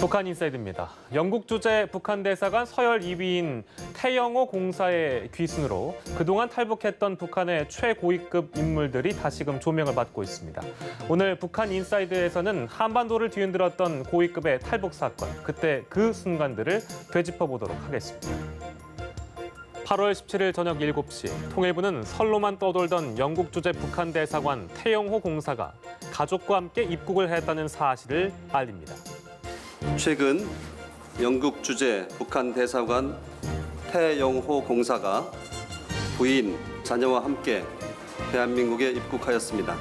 북한 인사이드입니다. 영국 주재 북한 대사관 서열 2위인 태영호 공사의 귀순으로 그동안 탈북했던 북한의 최고위급 인물들이 다시금 조명을 받고 있습니다. 오늘 북한 인사이드에서는 한반도를 뒤흔들었던 고위급의 탈북 사건, 그때 그 순간들을 되짚어 보도록 하겠습니다. 8월 17일 저녁 7시, 통일부는 설로만 떠돌던 영국 주재 북한 대사관 태영호 공사가 가족과 함께 입국을 했다는 사실을 알립니다. 최근 영국 주재 북한 대사관 태영호 공사가 부인, 자녀와 함께 대한민국에 입국하였습니다.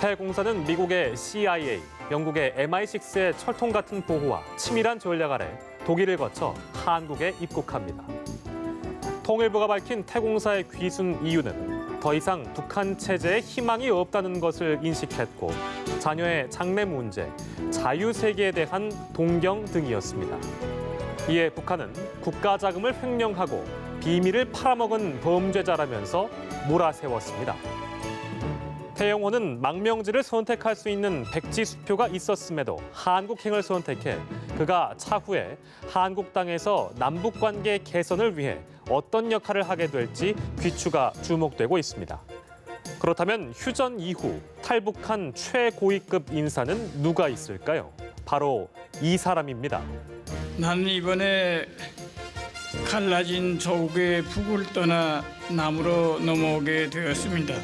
태 공사는 미국의 CIA, 영국의 MI6의 철통 같은 보호와 치밀한 전략 아래 독일을 거쳐 한국에 입국합니다. 통일부가 밝힌 태 공사의 귀순 이유는 더 이상 북한 체제에 희망이 없다는 것을 인식했고 자녀의 장래 문제, 자유세계에 대한 동경 등이었습니다. 이에 북한은 국가 자금을 횡령하고 비밀을 팔아먹은 범죄자라면서 몰아세웠습니다. 태영호는 망명지를 선택할 수 있는 백지 수표가 있었음에도 한국행을 선택해 그가 차후에 한국 땅에서 남북 관계 개선을 위해 어떤 역할을 하게 될지 귀추가 주목되고 있습니다. 그렇다면 휴전 이후 탈북한 최고위급 인사는 누가 있을까요? 바로 이 사람입니다. 나는 이번에 갈라진 조국의 북을 떠나 남으로 넘어오게 되었습니다.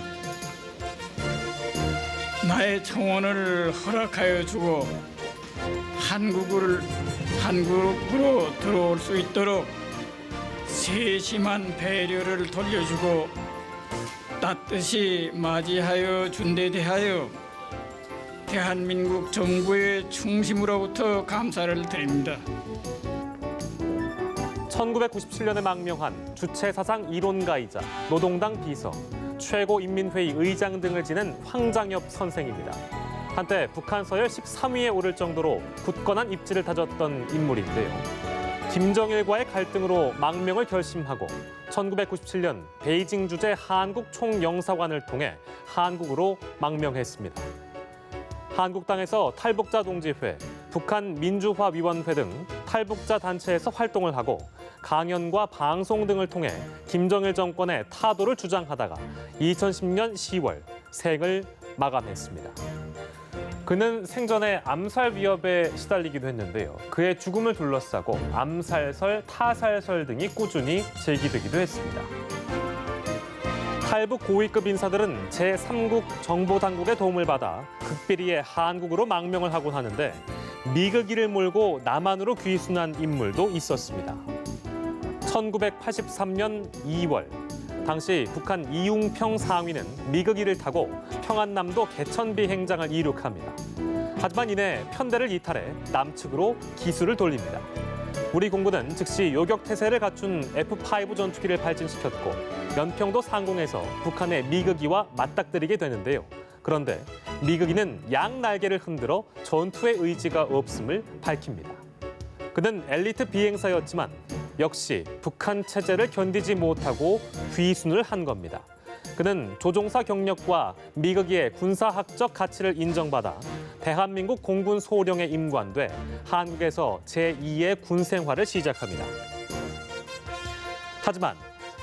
나의 청혼을 허락하여 주고 한국으로 들어올 수 있도록 세심한 배려를 돌려주고 따뜻이 맞이하여 준 데 대하여 대한민국 정부의 충심으로부터 감사를 드립니다. 1997년에 망명한 주체사상 이론가이자 노동당 비서, 최고인민회의 의장 등을 지낸 황장엽 선생입니다. 한때 북한 서열 13위에 오를 정도로 굳건한 입지를 다졌던 인물인데요. 김정일과의 갈등으로 망명을 결심하고 1997년 베이징 주재 한국 총영사관을 통해 한국으로 망명했습니다. 한국 땅에서 탈북자 동지회, 북한 민주화위원회 등 탈북자 단체에서 활동을 하고 강연과 방송 등을 통해 김정일 정권의 타도를 주장하다가 2010년 10월 생을 마감했습니다. 그는 생전에 암살 위협에 시달리기도 했는데요. 그의 죽음을 둘러싸고 암살설, 타살설 등이 꾸준히 제기되기도 했습니다. 탈북 고위급 인사들은 제3국 정보당국의 도움을 받아 극비리에 한국으로 망명을 하곤 하는데 미극이를 몰고 남한으로 귀순한 인물도 있었습니다. 1983년 2월, 당시 북한 이웅평 상위는 미극이를 타고 평안남도 개천비 행장을 이륙합니다. 하지만 이내 편대를 이탈해 남측으로 기수를 돌립니다. 우리 공군은 즉시 요격태세를 갖춘 F-5 전투기를 발진시켰고 연평도 상공에서 북한의 미극이와 맞닥뜨리게 되는데요. 그런데 미극이는 양 날개를 흔들어 전투의 의지가 없음을 밝힙니다. 그는 엘리트 비행사였지만 역시 북한 체제를 견디지 못하고 귀순을 한 겁니다. 그는 조종사 경력과 미극이의 군사학적 가치를 인정받아 대한민국 공군 소령에 임관돼 한국에서 제2의 군 생활을 시작합니다. 하지만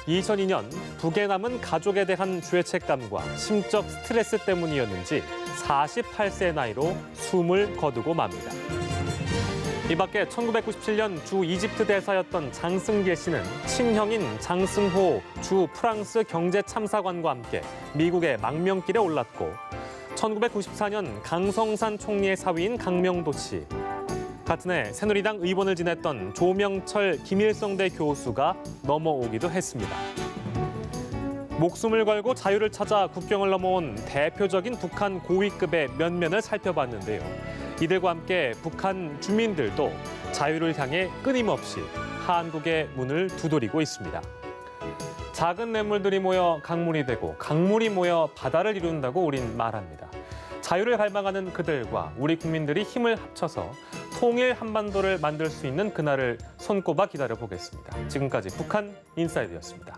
2002년 북에 남은 가족에 대한 죄책감과 심적 스트레스 때문이었는지 48세 나이로 숨을 거두고 맙니다. 이 밖에 1997년 주 이집트 대사였던 장승계 씨는 친형인 장승호 주 프랑스 경제참사관과 함께 미국의 망명길에 올랐고 1994년 강성산 총리의 사위인 강명도 씨, 같은 해 새누리당 의원을 지냈던 조명철 김일성대 교수가 넘어오기도 했습니다. 목숨을 걸고 자유를 찾아 국경을 넘어온 대표적인 북한 고위급의 면면을 살펴봤는데요. 이들과 함께 북한 주민들도 자유를 향해 끊임없이 한국의 문을 두드리고 있습니다. 작은 냇물들이 모여 강물이 되고 강물이 모여 바다를 이룬다고 우린 말합니다. 자유를 갈망하는 그들과 우리 국민들이 힘을 합쳐서 통일 한반도를 만들 수 있는 그날을 손꼽아 기다려보겠습니다. 지금까지 북한 인사이드였습니다.